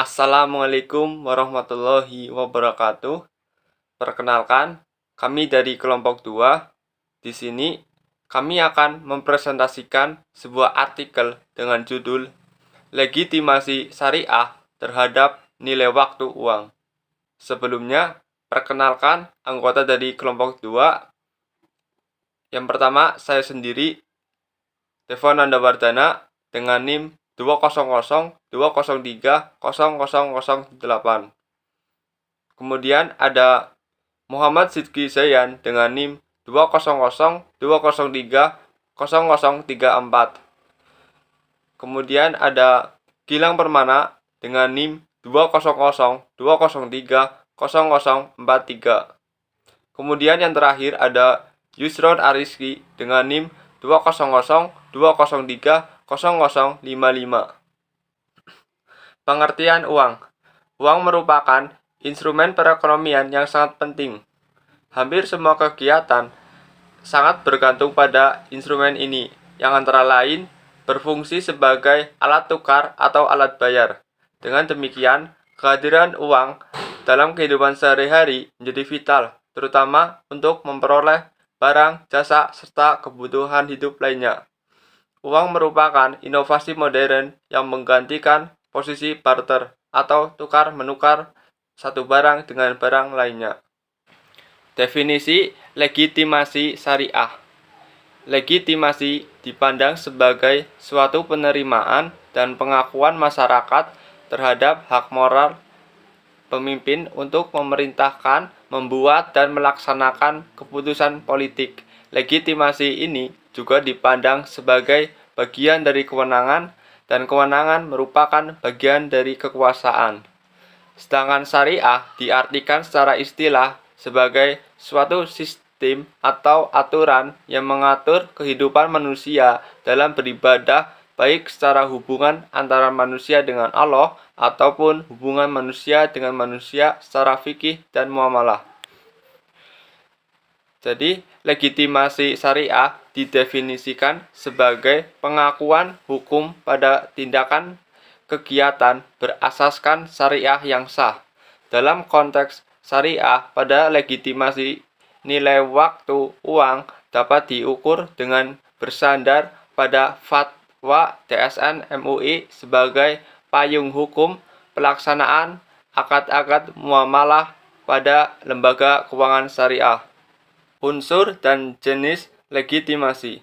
Assalamualaikum warahmatullahi wabarakatuh. Perkenalkan, kami dari kelompok 2. Di sini kami akan mempresentasikan sebuah artikel dengan judul Legitimasi Syariah terhadap Nilai Waktu Uang. Sebelumnya, perkenalkan anggota dari kelompok 2. Yang pertama, saya sendiri, Devon Nandawardana, dengan NIM 20020030008. Kemudian ada Muhammad Sidki Zayan dengan NIM 20020030034. Kemudian ada Gilang Permana dengan NIM 20020030043. Kemudian yang terakhir ada Yusron Ariski dengan NIM 20020030055. Pengertian uang. Uang merupakan instrumen perekonomian yang sangat penting. Hampir semua kegiatan sangat bergantung pada instrumen ini, yang antara lain berfungsi sebagai alat tukar atau alat bayar. Dengan demikian, kehadiran uang dalam kehidupan sehari-hari menjadi vital, terutama untuk memperoleh barang, jasa, serta kebutuhan hidup lainnya. Uang merupakan inovasi modern yang menggantikan posisi barter atau tukar-menukar satu barang dengan barang lainnya. Definisi legitimasi syariah. Legitimasi dipandang sebagai suatu penerimaan dan pengakuan masyarakat terhadap hak moral pemimpin untuk memerintahkan, membuat, dan melaksanakan keputusan politik. Legitimasi ini juga dipandang sebagai bagian dari kewenangan, dan kewenangan merupakan bagian dari kekuasaan. Sedangkan syariah diartikan secara istilah sebagai suatu sistem atau aturan yang mengatur kehidupan manusia dalam beribadah, baik secara hubungan antara manusia dengan Allah ataupun hubungan manusia dengan manusia secara fikih dan muamalah. Jadi, legitimasi syariah didefinisikan sebagai pengakuan hukum pada tindakan kegiatan berasaskan syariah yang sah. Dalam konteks syariah, pada legitimasi nilai waktu uang dapat diukur dengan bersandar pada fatwa DSN MUI sebagai payung hukum pelaksanaan akad-akad muamalah pada lembaga keuangan syariah. Unsur dan jenis legitimasi.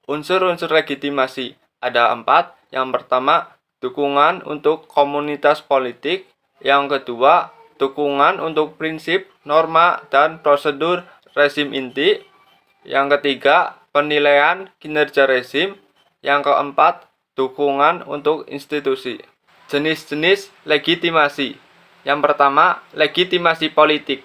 Unsur-unsur legitimasi ada 4. Yang pertama, dukungan untuk komunitas politik. Yang kedua, dukungan untuk prinsip, norma, dan prosedur rezim inti. Yang ketiga, penilaian kinerja rezim. Yang keempat, dukungan untuk institusi. Jenis-jenis legitimasi. Yang pertama, legitimasi politik.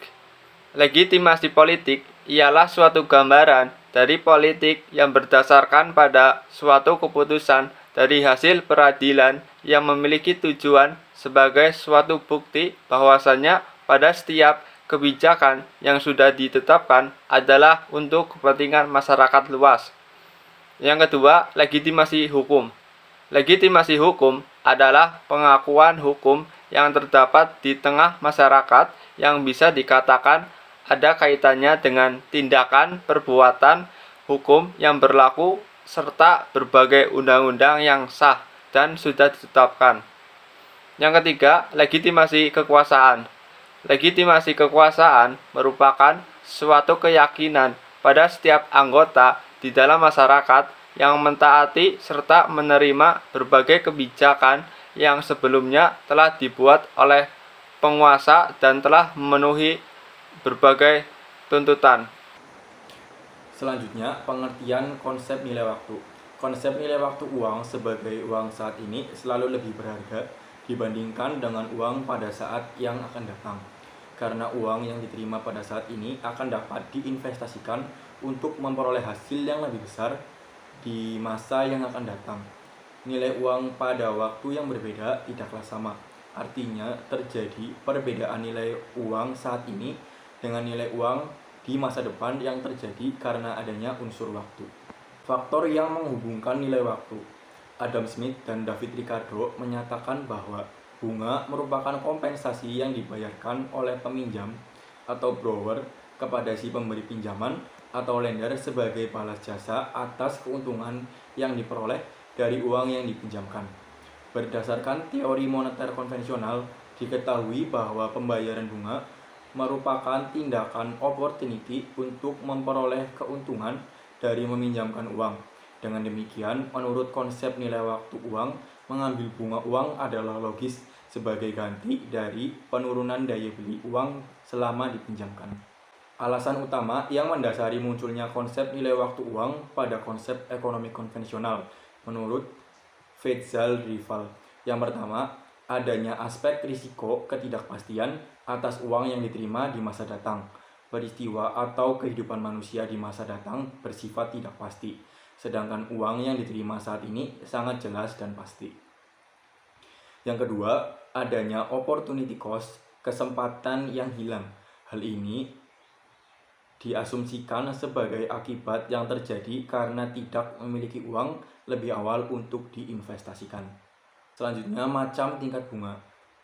Legitimasi politik ialah suatu gambaran dari politik yang berdasarkan pada suatu keputusan dari hasil peradilan yang memiliki tujuan sebagai suatu bukti bahwasannya pada setiap kebijakan yang sudah ditetapkan adalah untuk kepentingan masyarakat luas. Yang kedua, legitimasi hukum. Legitimasi hukum adalah pengakuan hukum yang terdapat di tengah masyarakat yang bisa dikatakan ada kaitannya dengan tindakan perbuatan hukum yang berlaku serta berbagai undang-undang yang sah dan sudah ditetapkan. Yang ketiga, legitimasi kekuasaan. Legitimasi kekuasaan merupakan suatu keyakinan pada setiap anggota di dalam masyarakat yang mentaati serta menerima berbagai kebijakan yang sebelumnya telah dibuat oleh penguasa dan telah memenuhi berbagai tuntutan. Selanjutnya, pengertian konsep nilai waktu. Konsep nilai waktu uang sebagai uang saat ini selalu lebih berharga dibandingkan dengan uang pada saat yang akan datang. Karena uang yang diterima pada saat ini akan dapat diinvestasikan untuk memperoleh hasil yang lebih besar di masa yang akan datang. Nilai uang pada waktu yang berbeda tidaklah sama. Artinya, terjadi perbedaan nilai uang saat ini dengan nilai uang di masa depan yang terjadi karena adanya unsur waktu. Faktor yang menghubungkan nilai waktu. Adam Smith dan David Ricardo menyatakan bahwa Bunga merupakan kompensasi yang dibayarkan oleh peminjam atau borrower kepada si pemberi pinjaman atau lender sebagai balas jasa atas keuntungan yang diperoleh dari uang yang dipinjamkan. Berdasarkan teori moneter konvensional, diketahui bahwa pembayaran bunga merupakan tindakan opportunity untuk memperoleh keuntungan dari meminjamkan uang. Dengan demikian, menurut konsep nilai waktu uang, mengambil bunga uang adalah logis sebagai ganti dari penurunan daya beli uang selama dipinjamkan. Alasan utama yang mendasari munculnya konsep nilai waktu uang pada konsep ekonomi konvensional menurut Faisal Rival. Yang pertama, adanya aspek risiko ketidakpastian atas uang yang diterima di masa datang. Peristiwa atau kehidupan manusia di masa datang bersifat tidak pasti, sedangkan uang yang diterima saat ini sangat jelas dan pasti. Yang kedua, adanya opportunity cost, kesempatan yang hilang. Hal ini diasumsikan sebagai akibat yang terjadi karena tidak memiliki uang lebih awal untuk diinvestasikan. Selanjutnya, macam tingkat bunga.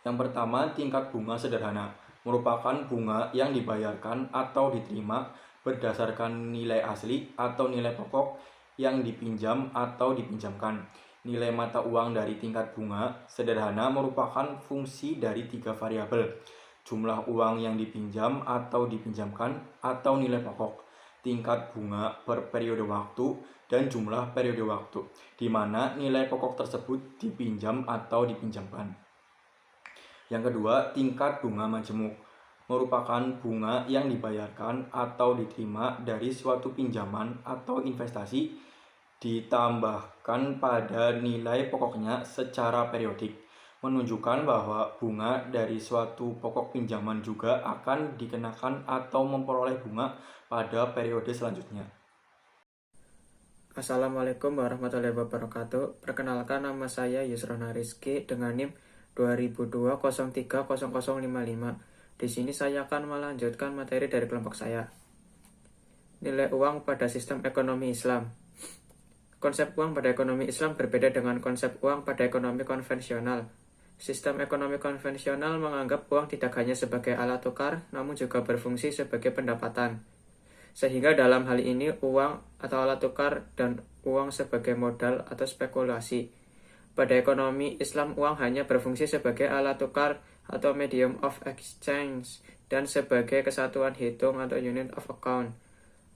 Yang pertama, tingkat bunga sederhana merupakan bunga yang dibayarkan atau diterima berdasarkan nilai asli atau nilai pokok yang dipinjam atau dipinjamkan. Nilai mata uang dari tingkat bunga sederhana merupakan fungsi dari 3 variabel: jumlah uang yang dipinjam atau dipinjamkan atau nilai pokok, tingkat bunga per periode waktu, dan jumlah periode waktu, di mana nilai pokok tersebut dipinjam atau dipinjamkan. Yang kedua, tingkat bunga majemuk merupakan bunga yang dibayarkan atau diterima dari suatu pinjaman atau investasi ditambahkan pada nilai pokoknya secara periodik, menunjukkan bahwa bunga dari suatu pokok pinjaman juga akan dikenakan atau memperoleh bunga pada periode selanjutnya. Assalamualaikum warahmatullahi wabarakatuh. Perkenalkan, nama saya Yusrona Rizky dengan NIM 2002030055. Di sini saya akan melanjutkan materi dari kelompok saya. Nilai uang pada sistem ekonomi Islam. Konsep uang pada ekonomi Islam berbeda dengan konsep uang pada ekonomi konvensional. Sistem ekonomi konvensional menganggap uang tidak hanya sebagai alat tukar, namun juga berfungsi sebagai pendapatan. Sehingga dalam hal ini uang atau alat tukar dan uang sebagai modal atau spekulasi. Pada ekonomi Islam, uang hanya berfungsi sebagai alat tukar atau medium of exchange dan sebagai kesatuan hitung atau unit of account.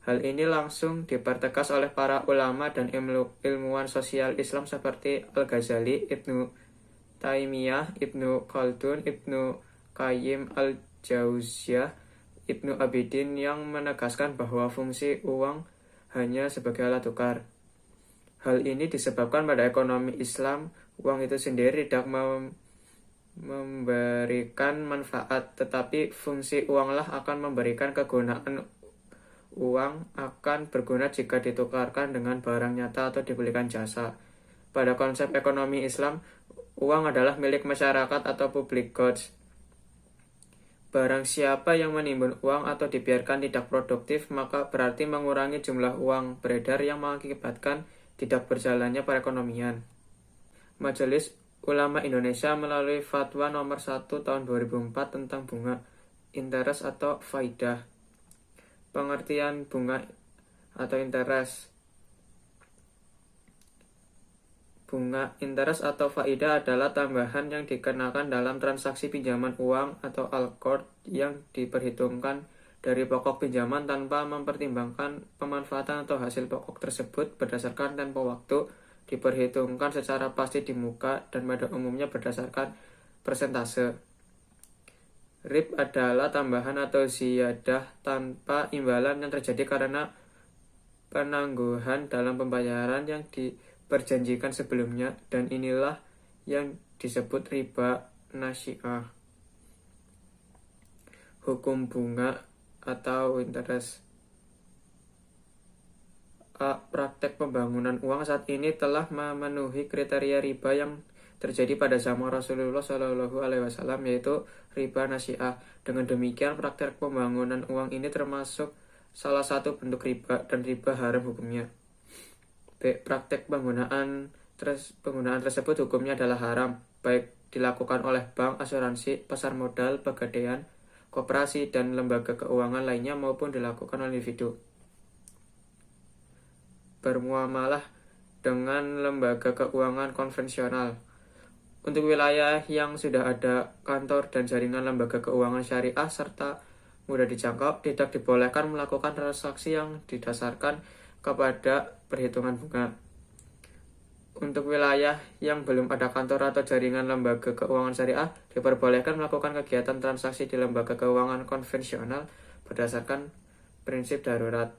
Hal ini langsung dipertegas oleh para ulama dan ilmuwan sosial Islam seperti Al-Ghazali, Ibnu Taimiyah, Ibnu Khaldun, Ibnu Qayyim al-Jauziyah, Ibnu Abidin yang menegaskan bahwa fungsi uang hanya sebagai alat tukar. Hal ini disebabkan pada ekonomi Islam, uang itu sendiri tidak memberikan manfaat, tetapi fungsi uanglah akan memberikan kegunaan. Uang akan berguna jika ditukarkan dengan barang nyata atau dibelikan jasa. Pada konsep ekonomi Islam, uang adalah milik masyarakat atau public goods. Barang siapa yang menimbun uang atau dibiarkan tidak produktif, maka berarti mengurangi jumlah uang beredar yang mengakibatkan tidak berjalannya perekonomian. Majelis Ulama Indonesia melalui Fatwa nomor 1 tahun 2004 tentang bunga, interest atau faidah. Pengertian bunga atau interest. Bunga, interest atau faidah adalah tambahan yang dikenakan dalam transaksi pinjaman uang atau al-qard yang diperhitungkan dari pokok pinjaman tanpa mempertimbangkan pemanfaatan atau hasil pokok tersebut berdasarkan tempo waktu, diperhitungkan secara pasti di muka, dan pada umumnya berdasarkan persentase. RIB adalah tambahan atau ziyadah tanpa imbalan yang terjadi karena penangguhan dalam pembayaran yang diperjanjikan sebelumnya, dan inilah yang disebut riba nasi'ah. Hukum bunga atau interest. Praktek pembangunan uang saat ini telah memenuhi kriteria riba yang terjadi pada zaman Rasulullah SAW, yaitu riba nasi'ah. Dengan demikian, praktek pembangunan uang ini termasuk salah satu bentuk riba, dan riba haram hukumnya. Praktek penggunaan tersebut hukumnya adalah haram, baik dilakukan oleh bank, asuransi, pasar modal, pegadaian, koperasi, dan lembaga keuangan lainnya maupun dilakukan oleh individu. Bermuamalah dengan lembaga keuangan konvensional. Untuk wilayah yang sudah ada kantor dan jaringan lembaga keuangan syariah serta mudah dijangkau, tidak dibolehkan melakukan transaksi yang didasarkan kepada perhitungan bunga. Untuk wilayah yang belum ada kantor atau jaringan lembaga keuangan syariah, diperbolehkan melakukan kegiatan transaksi di lembaga keuangan konvensional berdasarkan prinsip darurat.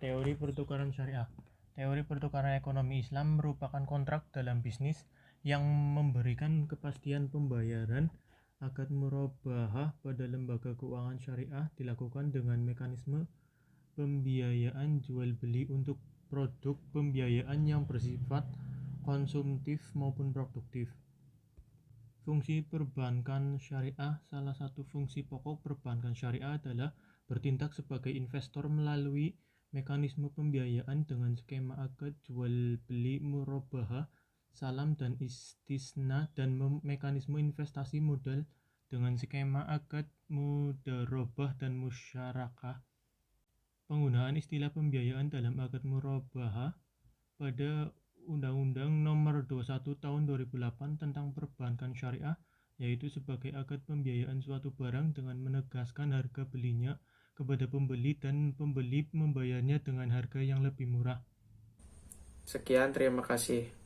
Teori pertukaran syariah. Teori pertukaran ekonomi Islam merupakan kontrak dalam bisnis yang memberikan kepastian pembayaran. Akad murabahah pada lembaga keuangan syariah dilakukan dengan mekanisme pembiayaan jual beli untuk produk pembiayaan yang bersifat konsumtif maupun produktif. Fungsi perbankan syariah. Salah satu fungsi pokok perbankan syariah adalah bertindak sebagai investor melalui mekanisme pembiayaan dengan skema akad jual beli, murabahah, salam dan istisna, dan mekanisme investasi modal dengan skema akad mudarobah dan musyarakah. Penggunaan istilah pembiayaan dalam akad murabahah pada Undang-Undang Nomor 21 Tahun 2008 tentang Perbankan Syariah, yaitu sebagai akad pembiayaan suatu barang dengan menegaskan harga belinya kepada pembeli dan pembeli membayarnya dengan harga yang lebih murah. Sekian, terima kasih.